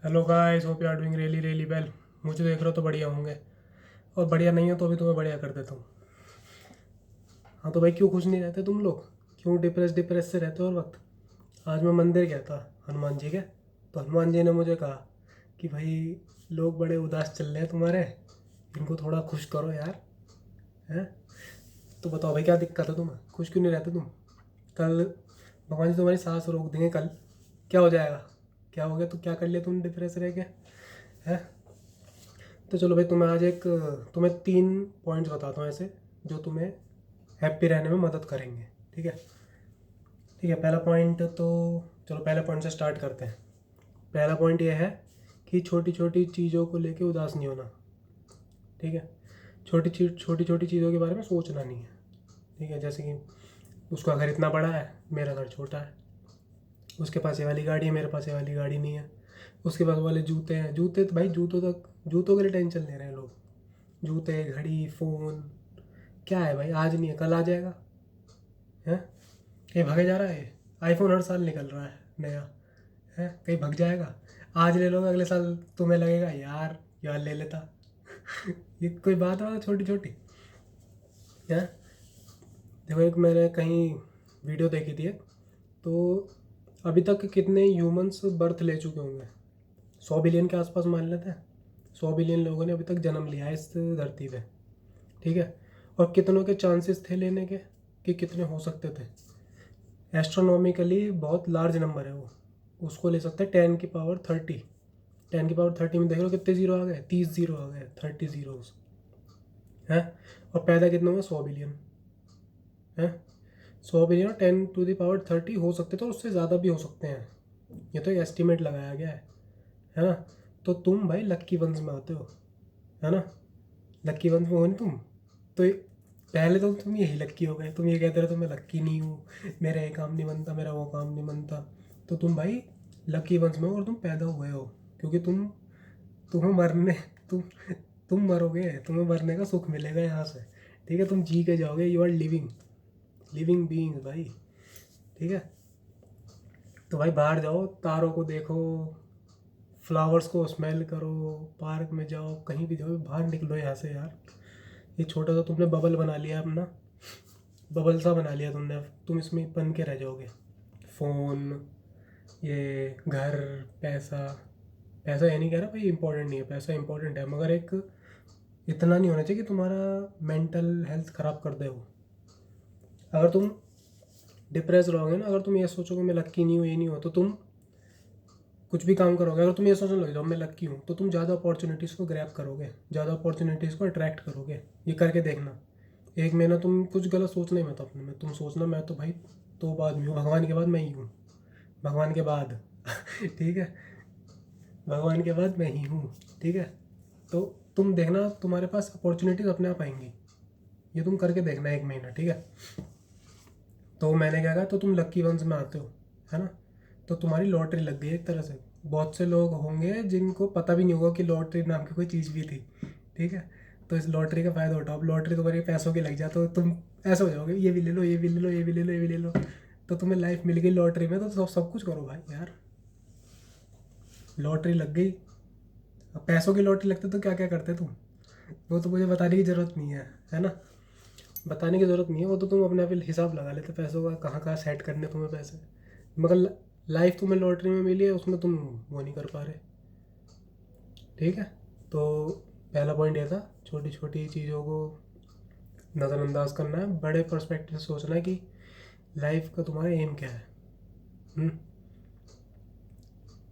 Hello guys, hope you are doing really really well. मुझे देख रहे हो तो बढ़िया होंगे, और बढ़िया नहीं हो तो भी तुम्हें बढ़िया कर देता हूँ। हाँ तो भाई, क्यों खुश नहीं रहते तुम लोग? क्यों डिप्रेस से रहते हो हर वक्त? आज मैं मंदिर गया था हनुमान जी के। तो हनुमान जी ने मुझे कहा कि भाई, लोग बड़े उदास चल रहे हैं तुम्हारे, इनको थोड़ा खुश करो यार। हैं? तो बताओ भाई, क्या दिक्कत है तुम्हें? खुश क्यों नहीं रहते तुम? कल भगवान जी तुम्हारी सांस रोक देंगे कल। क्या हो जाएगा? क्या हो गया? तो क्या कर लिया तुम डिप्रेस रह के? है? तो चलो भाई, तुम्हें 3 पॉइंट्स बताता हूँ ऐसे, जो तुम्हें हैप्पी रहने में मदद करेंगे। ठीक है? ठीक है, पहला पॉइंट तो चलो पहले पॉइंट से स्टार्ट करते हैं। पहला पॉइंट ये है कि छोटी छोटी चीज़ों को लेके उदास नहीं होना। ठीक है? छोटी छोटी चीज़ों के बारे में सोचना नहीं है। ठीक है? जैसे कि उसका घर इतना बड़ा है, मेरा घर छोटा है। उसके पास ये वाली गाड़ी है, मेरे पास ये वाली गाड़ी नहीं है। उसके पास वाले जूते हैं, जूते तो भाई जूतों के लिए टेंशन ले रहे हैं लोग। जूते, घड़ी, फ़ोन, क्या है भाई? आज नहीं है कल आ जाएगा। हैं? कहीं भागे जा रहा है? आईफोन हर साल निकल रहा है नया। है? कहीं भाग जाएगा? आज ले लोगे, अगले साल तुम्हें लगेगा यार यार ले लेता। ये कोई बात है छोटी छोटी? है? देखो, एक मैंने कहीं वीडियो देखी थी तो अभी तक कितने ह्यूमंस बर्थ ले चुके होंगे? 100 बिलियन के आसपास मान लेते हैं। 100 बिलियन लोगों ने अभी तक जन्म लिया है इस धरती पे। ठीक है? और कितनों के चांसेस थे लेने के, कि कितने हो सकते थे? एस्ट्रोनॉमिकली बहुत लार्ज नंबर है वो। उसको ले सकते हैं 10 की पावर 30। 10 की पावर 30 में देख लो कितने जीरो आ गए, 30 जीरो आ गए, 30 जीरोस। हैं? और पैदा कितने हुए? 100 बिलियन। हैं? 100 बिलियन और 10 टू द पावर 30 हो सकते थे, और उससे ज़्यादा भी हो सकते हैं। ये तो एक एस्टिमेट लगाया गया है ना? तो तुम भाई लक्की वंस में आते हो, है ना? लक्की वंस में हो नहीं तुम? तो पहले तो तुम यही लक्की हो गए, तुम ये कहते रहे तो मैं लक्की नहीं हूँ, मेरा ये काम नहीं बनता, मेरा वो काम नहीं बनता। तो तुम भाई लकी वंस में हो, और तुम पैदा हुए हो क्योंकि तुम्हें मरने तुम तुम मरोगे, तुम्हें मरने का सुख मिलेगा यहाँ से। ठीक है? तुम जी के जाओगे, you are living living being भाई। ठीक है? तो भाई बाहर जाओ, तारों को देखो, फ्लावर्स को स्मेल करो, पार्क में जाओ, कहीं भी जाओ, बाहर निकलो यहाँ से यार। ये छोटा सा तुमने बबल बना लिया अपना, बबल सा बना लिया तुमने। अब तुम इसमें बन के रह जाओगे। फ़ोन, ये घर, पैसा। पैसा ये नहीं कह रहा भाई इंपॉर्टेंट नहीं है, पैसा इंपॉर्टेंट है, मगर एक इतना नहीं होना चाहिए कि तुम्हारा मेंटल हेल्थ ख़राब कर दे वो। अगर तुम डिप्रेस रहोगे ना, अगर तुम ये सोचोगे मैं लक्की नहीं हूँ, ये नहीं हो, तो तुम कुछ भी काम करोगे, अगर तुम ये सोचने लग जाओ मैं लक्की हूँ, तो तुम ज़्यादा अपॉर्चुनिटीज़ को ग्रैब करोगे, ज़्यादा अपॉर्चुनिटीज़ को अट्रैक्ट करोगे। ये करके देखना। एक महीना तुम कुछ गलत सोचना ही मत अपने में। तुम सोचना मैं तो भाई तो आदमी हूँ, भगवान के बाद मैं ही हूँ। भगवान के बाद ठीक है? भगवान के बाद मैं ही हूँ। ठीक है? तो तुम देखना, तुम्हारे पास अपॉर्चुनिटीज़ अपने आप आएंगी। ये तुम करके देखना 1 महीना। ठीक है? तो मैंने क्या कहा, तो तुम लक्की वंस में आते हो, है ना? तो तुम्हारी लॉटरी लग गई एक तरह से। बहुत से लोग होंगे जिनको पता भी नहीं होगा कि लॉटरी नाम की कोई चीज़ भी थी। ठीक है? तो इस लॉटरी का फ़ायदा उठाओ। अब लॉटरी तुम्हारे पैसों की लग जाए तो तुम ऐसे हो जाओगे, ये भी ले लो, ये भी ले लो, ये भी ले लो, ये भी ले लो। तो तुम्हें लाइफ मिल गई लॉटरी में, तो सब कुछ करो भाई यार। लॉटरी लग गई। अब पैसों की लॉटरी लगती तो क्या क्या करते तुम? वो तो मुझे बताने की ज़रूरत नहीं है ना? बताने की ज़रूरत नहीं है, वो तो तुम अपने आप ही हिसाब लगा लेते पैसों का, कहाँ कहाँ सेट करने तुम्हें पैसे। मगर लाइफ तुम्हें लॉटरी में मिली है, उसमें तुम वो नहीं कर पा रहे। ठीक है? तो पहला पॉइंट ये था, छोटी छोटी चीज़ों को नज़रअंदाज करना है, बड़े पर्सपेक्टिव से सोचना है कि लाइफ का तुम्हारा एम क्या है। हम्म,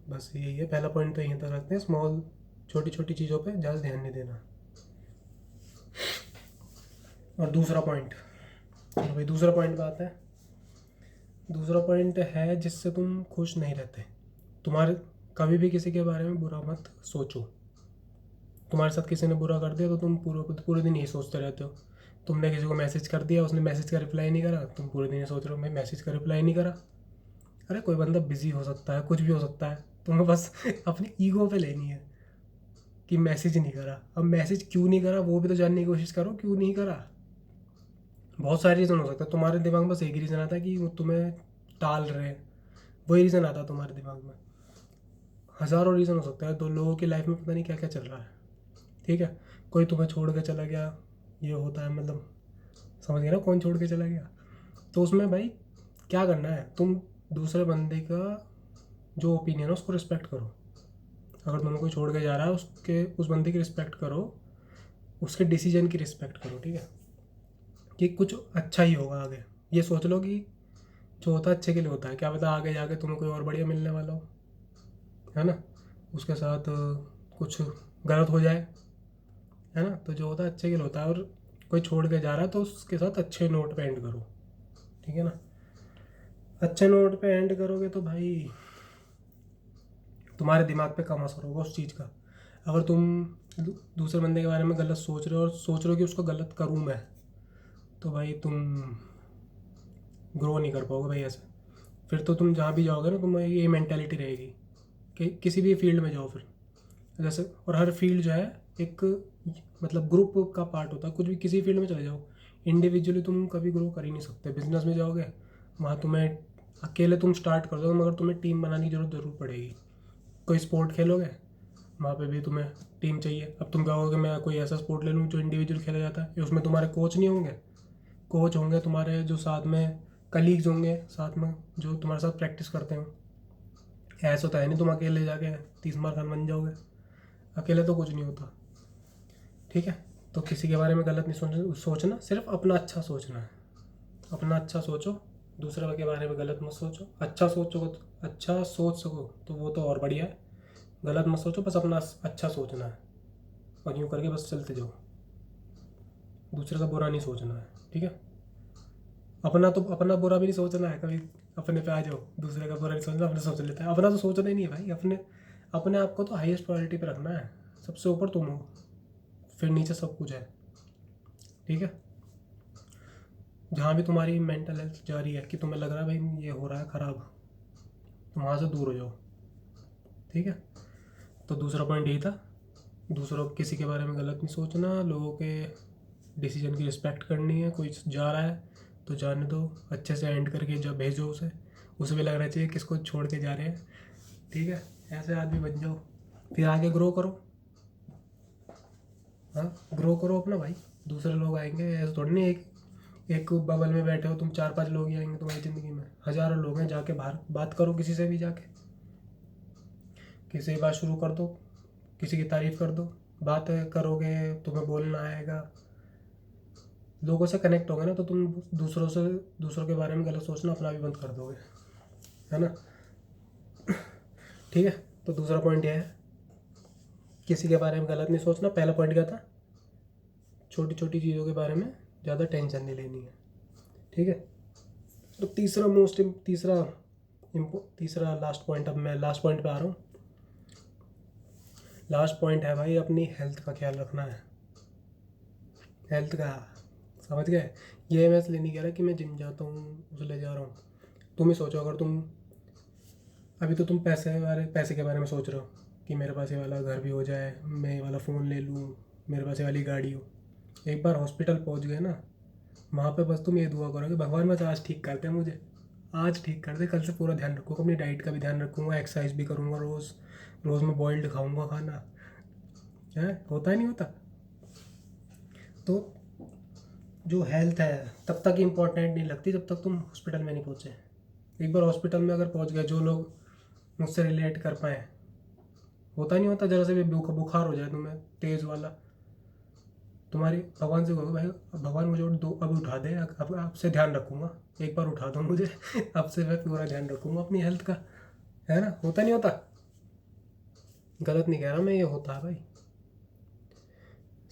बस यही है। पहला पॉइंट तो यहीं तक रखते हैं, स्मॉल छोटी छोटी चीज़ों पे ज़्यादा ध्यान नहीं देना। और दूसरा पॉइंट, भाई दूसरा पॉइंट पे आते हैं। दूसरा पॉइंट है जिससे तुम खुश नहीं रहते। तुम्हारे कभी भी किसी के बारे में बुरा मत सोचो। तुम्हारे साथ किसी ने बुरा कर दिया तो तुम पूरे पूरे दिन यही सोचते रहते हो। तुमने किसी को मैसेज कर दिया, उसने मैसेज का रिप्लाई नहीं करा, तुम पूरे दिन ये सोच रहे हो मैं मैसेज का रिप्लाई नहीं करा। अरे कोई बंदा बिजी हो सकता है, कुछ भी हो सकता है, तुम्हें बस अपनी ईगो पे लेनी है कि मैसेज नहीं करा। अब मैसेज क्यों नहीं करा वो भी तो जानने की कोशिश करो, क्यों नहीं करा। बहुत सारे रीज़न हो सकते हैं, तुम्हारे दिमाग में बस एक ही रीज़न आता है कि वो तुम्हें टाल रहे हैं। वही रीज़न आता है तुम्हारे दिमाग में। हज़ारों रीज़न हो सकता है, तो लोगों की लाइफ में पता नहीं क्या क्या चल रहा है, ठीक है। कोई तुम्हें छोड़ के चला गया, ये होता है, मतलब समझ गए ना, कौन छोड़ के चला गया। तो उसमें भाई क्या करना है, तुम दूसरे बंदे का जो ओपिनियन है उसको रिस्पेक्ट करो। अगर तुम्हें कोई छोड़ के जा रहा है, उसके उस बंदे की रिस्पेक्ट करो, उसके डिसीजन की रिस्पेक्ट करो, ठीक है, कि कुछ अच्छा ही होगा आगे। ये सोच लो कि जो होता है अच्छे के लिए होता है, क्या पता आगे जाके तुम्हें कोई और बढ़िया मिलने वाला हो, है ना, उसके साथ कुछ गलत हो जाए, है ना। तो जो होता है अच्छे के लिए होता है, और कोई छोड़ के जा रहा है तो उसके साथ अच्छे नोट पे एंड करो, ठीक है ना। अच्छे नोट पे एंड करोगे तो भाई तुम्हारे दिमाग पे कम असर होगा उस चीज़ का। अगर तुम दूसरे बंदे के बारे में गलत सोच रहे हो और सोच रहे हो कि उसको गलत करूँ मैं, तो भाई तुम ग्रो नहीं कर पाओगे भाई ऐसे। फिर तो तुम जहाँ भी जाओगे ना, तुम्हें ये मेंटेलिटी रहेगी कि किसी भी फील्ड में जाओ फिर, जैसे, और हर फील्ड जो है एक मतलब ग्रुप का पार्ट होता है। कुछ भी किसी फील्ड में चले जाओ, इंडिविजुअली तुम कभी ग्रो कर ही नहीं सकते। बिजनेस में जाओगे, वहाँ तुम्हें अकेले तुम स्टार्ट कर दो, मगर तुम्हें टीम बनाने की जरूरत ज़रूर पड़ेगी। कोई स्पोर्ट खेलोगे, वहाँ पे भी तुम्हें टीम चाहिए। अब तुम कहोगे मैं कोई ऐसा स्पोर्ट ले लूँ जो इंडिविजुअल खेला जाता है, उसमें तुम्हारे कोच नहीं होंगे। कोच होंगे तुम्हारे जो साथ में कलीग्स होंगे, साथ में जो तुम्हारे साथ प्रैक्टिस करते हैं। ऐसा तो है नहीं तुम अकेले जाके 30 मार खान बन जाओगे, अकेले तो कुछ नहीं होता, ठीक है। तो किसी के बारे में गलत नहीं सोचना, सिर्फ अपना अच्छा सोचना है। अपना अच्छा सोचो, दूसरे के बारे में गलत मत सोचो। अच्छा सोचो, अच्छा सोच सको तो वो तो और बढ़िया है। गलत मत सोचो, बस अपना अच्छा सोचना है, और यूँ करके बस चलते जाओ। दूसरे का बुरा नहीं सोचना है, ठीक है। अपना तो अपना बुरा भी नहीं सोचना है कभी। अपने पे आ जाओ, दूसरे का बुरा नहीं सोचना, अपने सोच लेते हैं। अपना तो सोचना ही नहीं है भाई। अपने अपने आप को तो हाईएस्ट प्रायोरिटी पे रखना है। सबसे ऊपर तुम हो, फिर नीचे सब कुछ है, ठीक है। जहाँ भी तुम्हारी मेंटल हेल्थ जा रही है कि तुम्हें लग रहा है भाई ये हो रहा है ख़राब, तो वहाँ से दूर हो जाओ, ठीक है। तो दूसरा पॉइंट यही था, दूसरों किसी के बारे में गलत नहीं सोचना, लोगों के डिसीजन की रिस्पेक्ट करनी है। कोई जा रहा है तो जाने दो, अच्छे से एंड करके जब भेजो उसे, उसे भी लग रहा चाहिए किसको छोड़ के जा रहे हैं, ठीक है। ऐसे आदमी बन जाओ, फिर आगे ग्रो करो। हाँ, ग्रो करो अपना भाई। दूसरे लोग आएंगे, ऐसे थोड़ी नहीं एक एक बबल में बैठे हो तुम, 4-5 लोग ही आएंगे तुम्हारी ज़िंदगी में। हज़ारों लोग हैं, जाके बाहर बात करो किसी से भी, जाके किसी से बात शुरू कर दो, किसी की तारीफ़ कर दो। बात करोगे, तुम्हें बोलना आएगा, लोगों से कनेक्ट होगे ना, तो तुम दूसरों के बारे में गलत सोचना अपना भी बंद कर दोगे, है ना। ठीक है, तो दूसरा पॉइंट यह है, किसी के बारे में गलत नहीं सोचना। पहला पॉइंट क्या था, छोटी छोटी चीज़ों के बारे में ज़्यादा टेंशन नहीं लेनी है, ठीक है। तो तीसरा लास्ट पॉइंट, अब मैं लास्ट पॉइंट पे आ रहा हूँ। लास्ट पॉइंट है भाई, अपनी हेल्थ का ख्याल रखना है। हेल्थ का, समझ गए। ये मैं इसलिए नहीं कह रहा कि मैं जिम जाता हूँ उसलिए जा रहा हूँ। तुम ही सोचो, अगर तुम अभी तो तुम पैसे के बारे में सोच रहे हो कि मेरे पास ये वाला घर भी हो जाए, मैं ये वाला फ़ोन ले लूँ, मेरे पास ये वाली गाड़ी हो। एक बार हॉस्पिटल पहुँच गए ना, वहाँ पे बस तुम ये दुआ करो कि भगवान बस आज ठीक कर दे मुझे, आज ठीक कर दे। कल से पूरा ध्यान रखूँगा, अपनी डाइट का भी ध्यान रखूँगा, एक्सरसाइज भी करूँगा रोज़। रोज़ मैं बॉइल्ड खाऊँगा खाना, है होता ही नहीं होता। तो जो हेल्थ है तब तक इम्पोर्टेंट नहीं लगती जब तक तुम हॉस्पिटल में नहीं पहुँचे। एक बार हॉस्पिटल में अगर पहुँच गए, जो लोग मुझसे रिलेट कर पाएँ, होता नहीं होता, जरा से भी बुखार हो जाए तुम्हें तेज़ वाला, तुम्हारी भगवान से कहो भाई भगवान मुझे दो अब उठा दे, अब आपसे ध्यान रखूँगा, एक बार उठा दो मुझे अब से मैं पूरा ध्यान रखूँगा अपनी हेल्थ का, है ना। होता नहीं होता, गलत नहीं कह रहा मैं, ये होता है भाई।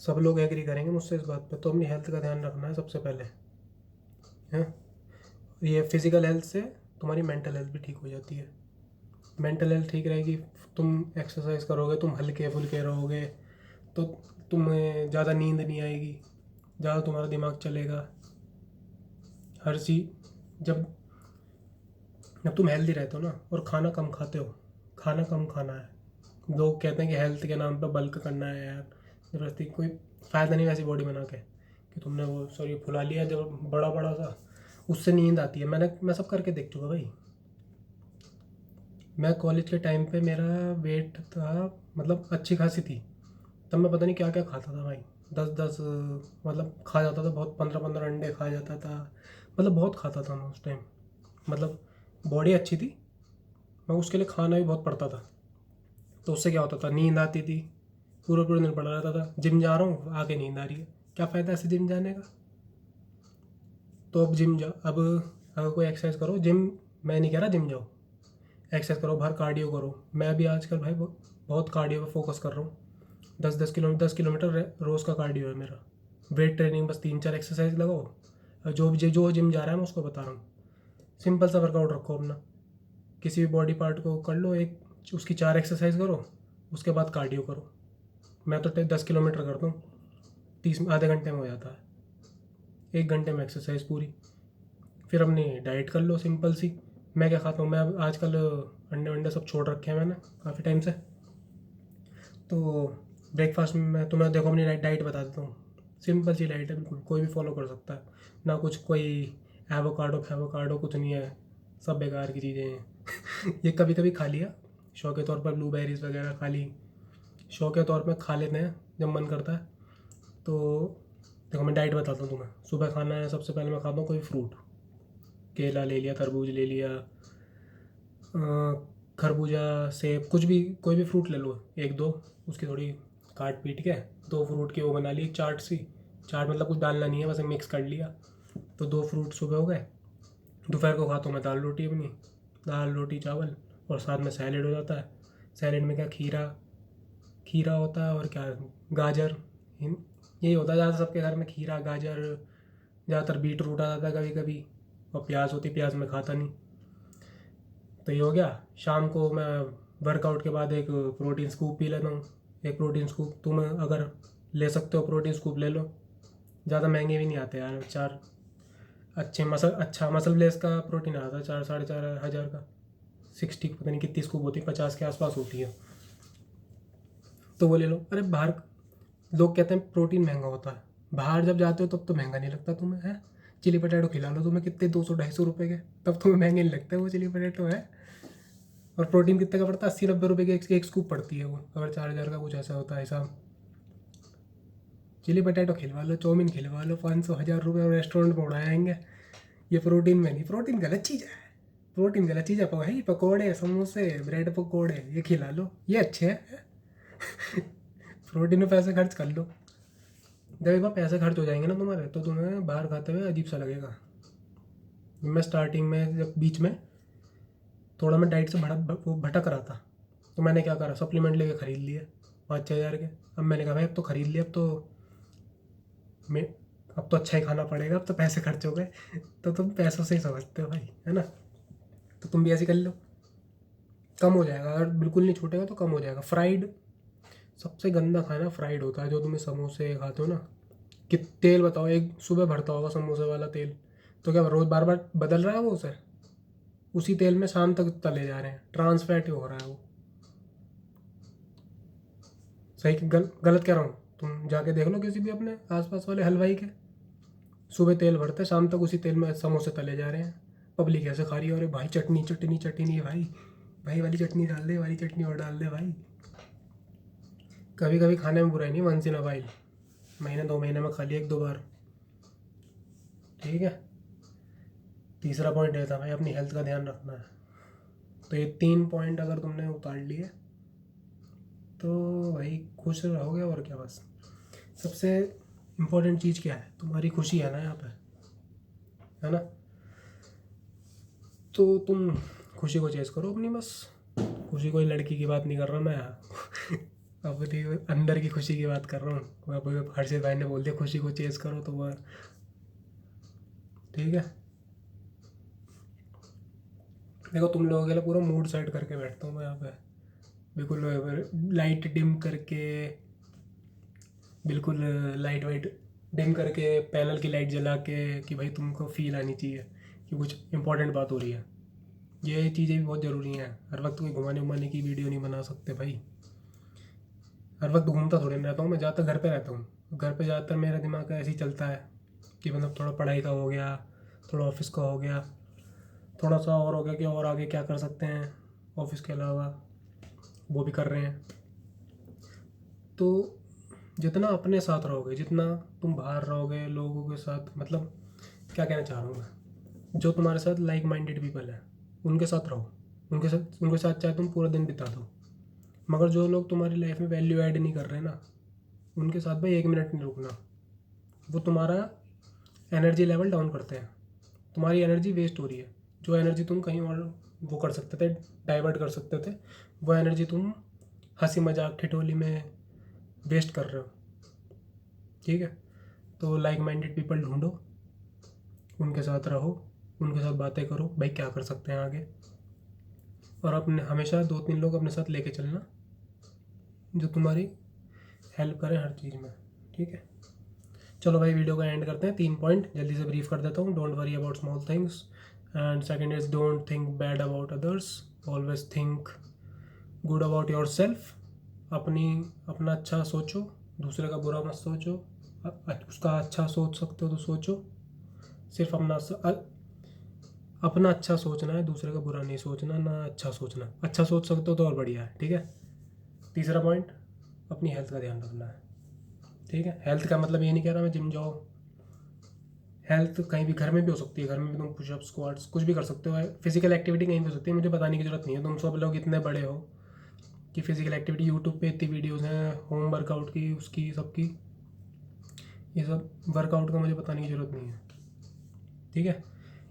सब लोग एग्री करेंगे मुझसे इस बात पे। तो अपनी हेल्थ का ध्यान रखना है सबसे पहले, है। ये फिज़िकल हेल्थ से तुम्हारी मेंटल हेल्थ भी ठीक हो जाती है। मेंटल हेल्थ ठीक रहेगी, तुम एक्सरसाइज करोगे, तुम हल्के फुल्के रहोगे, तो तुम्हें ज़्यादा नींद नहीं आएगी, ज़्यादा तुम्हारा दिमाग चलेगा। हर चीज़ जब जब तुम हेल्दी रहते हो ना, और खाना कम खाते हो, खाना कम खाना है। लोग कहते हैं कि हेल्थ के नाम पर बल्क करना है यार, ज़बरदस्ती कोई फ़ायदा नहीं वैसी बॉडी बना के कि तुमने वो शरीर फुला लिया जब बड़ा बड़ा सा, उससे नींद आती है। मैं सब करके देख चुका भाई। मैं कॉलेज के टाइम पे मेरा वेट था, मतलब अच्छी खासी थी। तब मैं पता नहीं क्या क्या खाता था भाई। 10-10 मतलब खा जाता था बहुत, 15-15 अंडे खा जाता था, मतलब बहुत खाता था मैं उस टाइम। मतलब बॉडी अच्छी थी, मैं उसके लिए खाना भी बहुत पड़ता था। तो उससे क्या होता था, नींद आती थी, पूरे पूरे दिन पड़ा रहता था। जिम जा रहा हूँ, आके नींद आ रही है, क्या फ़ायदा ऐसे जिम जाने का। तो अब जिम जा, अब अगर कोई एक्सरसाइज करो, जिम मैं नहीं कह रहा जिम जाओ, एक्सरसाइज करो, बाहर कार्डियो करो। मैं भी आजकल भाई बहुत कार्डियो पे फोकस कर रहा हूँ। 10 किलोमीटर रोज़ का कार्डियो है मेरा। वेट ट्रेनिंग बस 3-4 एक्सरसाइज लगाओ। जो जिम जा रहा है मैं उसको बता रहा हूँ, सिंपल सा वर्कआउट रखो अपना। किसी भी बॉडी पार्ट को कर लो, एक उसकी 4 एक्सरसाइज करो, उसके बाद कार्डियो करो। मैं तो 10 किलोमीटर करता हूँ, 30 आधे घंटे में हो जाता है, 1 घंटे में एक्सरसाइज पूरी। फिर अपनी डाइट कर लो सिंपल सी। मैं क्या खाता हूँ, मैं अब आजकल अंडे वंडे सब छोड़ रखे हैं मैंने काफ़ी टाइम से। तो ब्रेकफास्ट में मैं तुम्हें देखो अपनी डाइट बता देता हूँ। सिंपल सी डाइट है, बिल्कुल कोई भी फॉलो कर सकता है। ना कुछ कोई एवोकाडो फैवोकाडो कुछ नहीं है, सब बेकार की चीज़ें हैं। ये कभी कभी खा लिया शौक के तौर पर, ब्लूबेरीज वगैरह खा ली, शौक के तौर पर खा लेते हैं जब मन करता है। तो देखो मैं डाइट बताता हूँ तुम्हें। सुबह खाना है, सबसे पहले मैं खाता हूँ कोई फ्रूट, केला ले लिया, तरबूज ले लिया, खरबूजा, सेब, कुछ भी कोई भी फ्रूट ले लो, एक दो, उसकी थोड़ी काट पीट के 2 फ्रूट की वो बना ली चाट सी। चाट मतलब कुछ डालना नहीं है, बस मिक्स कर लिया। तो 2 फ्रूट सुबह हो गए। दोपहर को खाता हूँ मैं दाल रोटी अपनी, दाल रोटी चावल, और साथ में सैलेड हो जाता है। सैलेड में क्या, खीरा खीरा होता है और क्या, गाजर, यही होता है ज़्यादा सबके घर में, खीरा गाजर, ज़्यादातर बीट रूट आ जाता है कभी कभी, और प्याज होती, प्याज मैं खाता नहीं। तो ये हो गया। शाम को मैं वर्कआउट के बाद एक प्रोटीन स्कूप पी लेता हूँ। एक प्रोटीन स्कूप तुम अगर ले सकते हो, प्रोटीन स्कूप ले लो, ज़्यादा महंगे भी नहीं आते यार। अच्छा मसल ब्लेस का प्रोटीन आता है 4-4.5 हज़ार का, 60 पता नहीं कितनी स्कूप होती है, 50 के आसपास होती है। तो वो ले लो। अरे बाहर लोग कहते हैं प्रोटीन महंगा होता है, बाहर जब जाते हो तब तो महंगा नहीं लगता तुम्हें, है। चिली पटेटो खिला लो तुम्हें, कितने 200-250 रुपये के, तब तुम्हें महंगे नहीं लगते वो चिली पटेटो है। और प्रोटीन कितने का पड़ता है, 80-90 रुपये की एक स्कूप पड़ती है वो, अगर 4 हज़ार का कुछ ऐसा होता है हिसाब। चिली पटेटो खिलवा लो, चाउमीन खिलवा लो, 500-1000 रुपये और रेस्टोरेंट में उड़ाएंगे। ये प्रोटीन में नहीं, प्रोटीन गलत चीज़ है। प्रोटीन गलत चीज़ है भाई, पकौड़े समोसे ब्रेड पकौड़े ये खिला लो, ये अच्छे हैं। प्रोटीन में पैसे खर्च कर लो। जब एक बार पैसे खर्च हो जाएंगे ना तुम्हारे, तो तुम्हें बाहर खाते हुए अजीब सा लगेगा। मैं स्टार्टिंग में जब बीच में थोड़ा मैं डाइट से भटक रहा था, तो मैंने क्या करा, सप्लीमेंट लेके ख़रीद लिए 5-6 हज़ार के। अब मैंने कहा भाई अब तो ख़रीद लिया, मैं अब तो अच्छा ही खाना पड़ेगा, अब तो पैसे खर्च हो गए। तो तुम पैसों से ही समझते हो भाई, है ना। तो तुम भी ऐसे कर लो, कम हो जाएगा। अगर बिल्कुल नहीं छूटेगा तो कम हो जाएगा। फ्राइड सबसे गंदा खाना फ्राइड होता है, जो तुम्हें समोसे खाते हो ना, कि तेल बताओ, एक सुबह भरता होगा समोसे वाला तेल, तो क्या रोज़ बार बार बदल रहा है वो उसे, उसी तेल में शाम तक तले जा रहे हैं, ट्रांस फैट ही हो रहा है वो। सही गलत कह रहा हूँ, तुम जाके देख लो किसी भी अपने आसपास वाले हलवाई के, सुबह तेल भरते शाम तक उसी तेल में समोसे तले जा रहे हैं। पब्लिक ऐसे खा रही है, अरे भाई चटनी चटनी चटनी भाई, भाई वाली चटनी डाल दे, वाली चटनी और डाल दे भाई। कभी कभी खाने में बुराई नहीं, वंस इन अ वाइल, महीने 2 महीने में खा लिया 1-2 बार, ठीक है। तीसरा पॉइंट ये था भाई, अपनी हेल्थ का ध्यान रखना है। तो ये 3 पॉइंट अगर तुमने उतार लिए तो भाई खुश रहोगे, और क्या। बस सबसे इम्पोर्टेंट चीज़ क्या है, तुम्हारी खुशी है ना यहाँ पे, है ना। तो तुम खुशी को चेस करो अपनी, बस। खुशी कोई लड़की की बात नहीं कर रहा मैं अपनी अंदर की खुशी की बात कर रहा हूँ। मैं हर्षित भाई ने बोल दिया खुशी को चेस करो, तो वह ठीक है। देखो तुम लोगों के लिए पूरा मूड सेट करके बैठता हूँ मैं यहाँ पे, बिल्कुल लाइट डिम करके, बिल्कुल लाइट वाइट डिम करके, पैनल की लाइट जला के, कि भाई तुमको फील आनी चाहिए कि कुछ इंपॉर्टेंट बात हो रही है। ये चीज़ें भी बहुत ज़रूरी हैं। हर वक्त कोई घुमाने उमाने की वीडियो नहीं बना सकते भाई। हर वक्त घूमता थोड़ी ना रहता हूँ मैं, ज़्यादातर घर पे रहता हूँ। घर पे ज़्यादातर मेरा दिमाग ऐसे ही चलता है कि मतलब थोड़ा पढ़ाई का हो गया, थोड़ा ऑफिस का हो गया, थोड़ा सा और हो गया कि और आगे क्या कर सकते हैं, ऑफिस के अलावा वो भी कर रहे हैं। तो जितना अपने साथ रहोगे, जितना तुम बाहर रहोगे लोगों के साथ, मतलब क्या कहना चाह रहा हूँ मैं, जो तुम्हारे साथ लाइक माइंडेड पीपल हैं उनके साथ रहो, उनके साथ चाहे तुम पूरा दिन बिता दो। मगर जो लोग तुम्हारी लाइफ में वैल्यू ऐड नहीं कर रहे ना, उनके साथ भाई 1 मिनट नहीं रुकना। वो तुम्हारा एनर्जी लेवल डाउन करते हैं, तुम्हारी एनर्जी वेस्ट हो रही है। जो एनर्जी तुम कहीं और वो कर सकते थे, डाइवर्ट कर सकते थे, वो एनर्जी तुम हंसी मजाक ठिठोली में वेस्ट कर रहे हो। ठीक है, तो लाइक माइंडेड पीपल ढूंढो, उनके साथ रहो, उनके साथ बातें करो भाई क्या कर सकते हैं आगे। और अपने हमेशा 2-3 लोग अपने साथ लेके चलना जो तुम्हारी हेल्प करें हर चीज़ में। ठीक है, चलो भाई वीडियो का एंड करते हैं। 3 पॉइंट जल्दी से ब्रीफ कर देता हूँ। Don't worry about small things, and second is don't think bad about others, always think good about your self. अपना अच्छा सोचो, दूसरे का बुरा मत सोचो। उसका अच्छा सोच सकते हो तो सोचो, सिर्फ अपना अच्छा सोचना है, दूसरे का बुरा नहीं सोचना, ना अच्छा सोचना। अच्छा सोच सकते हो तो और बढ़िया है। ठीक है, तीसरा पॉइंट, अपनी हेल्थ का ध्यान रखना है। ठीक है, हेल्थ का मतलब ये नहीं कह रहा मैं जिम जाओ, हेल्थ कहीं भी, घर में भी हो सकती है। घर में भी तुम पुशअप स्क्वाट्स कुछ भी कर सकते हो, फिजिकल एक्टिविटी कहीं भी हो सकती है। मुझे बताने की जरूरत नहीं है, तुम सब लोग इतने बड़े हो कि फिजिकल एक्टिविटी यूट्यूब पे इतनी वीडियोज़ हैं होम वर्कआउट की, उसकी सबकी, ये सब वर्कआउट का मुझे बताने की ज़रूरत नहीं है। ठीक है,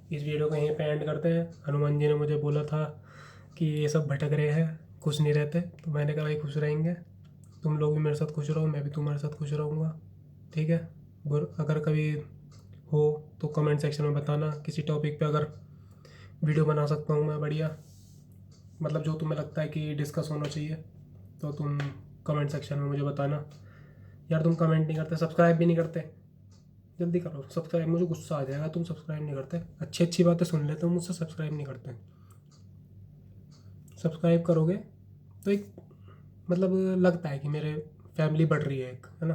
इस वीडियो को यहीं पे एंड करते हैं। हनुमान जी ने मुझे बोला था कि ये सब भटक रहे हैं, खुश नहीं रहते, तो मैंने कहा भाई खुश रहेंगे। तुम लोग भी मेरे साथ खुश रहो, मैं भी तुम्हारे साथ खुश रहूँगा। ठीक है, अगर कभी हो तो कमेंट सेक्शन में बताना किसी टॉपिक पे, अगर वीडियो बना सकता हूँ मैं बढ़िया, मतलब जो तुम्हें लगता है कि डिस्कस होना चाहिए, तो तुम कमेंट सेक्शन में मुझे बताना। यार तुम कमेंट नहीं करते, सब्सक्राइब भी नहीं करते, जल्दी करो सब्सक्राइब, मुझे गुस्सा आ जाएगा तुम सब्सक्राइब नहीं करते। अच्छी अच्छी बातें सुन लेते हो मुझसे, सब्सक्राइब नहीं करते। सब्सक्राइब करोगे तो एक मतलब लगता है कि मेरे फैमिली बढ़ रही है, एक है ना,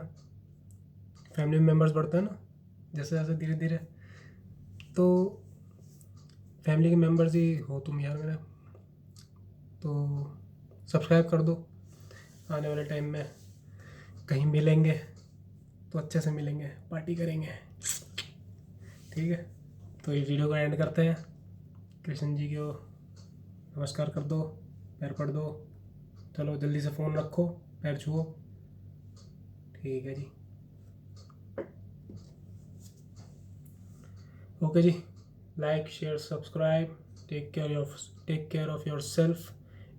फैमिली मेम्बर्स बढ़ते हैं ना जैसे जैसे धीरे धीरे, तो फैमिली के मेम्बर्स ही हो तुम यार मेरे। तो सब्सक्राइब कर दो, आने वाले टाइम में कहीं मिलेंगे तो अच्छे से मिलेंगे, पार्टी करेंगे। ठीक है, तो ये वीडियो का एंड करते हैं। कृष्ण जी को नमस्कार कर दो, पैर पड़ दो, चलो जल्दी से फ़ोन रखो, पैर छुओ। ठीक है जी, ओके जी, like share subscribe, take care of yourself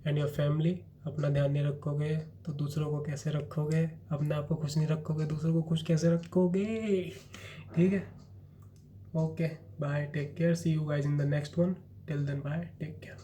and your family. अपना ध्यान नहीं रखोगे तो दूसरों को कैसे रखोगे, अपने आप को खुश नहीं रखोगे दूसरों को खुश कैसे रखोगे। ठीक है, okay bye, take care, see you guys in the next one, till then bye, take care.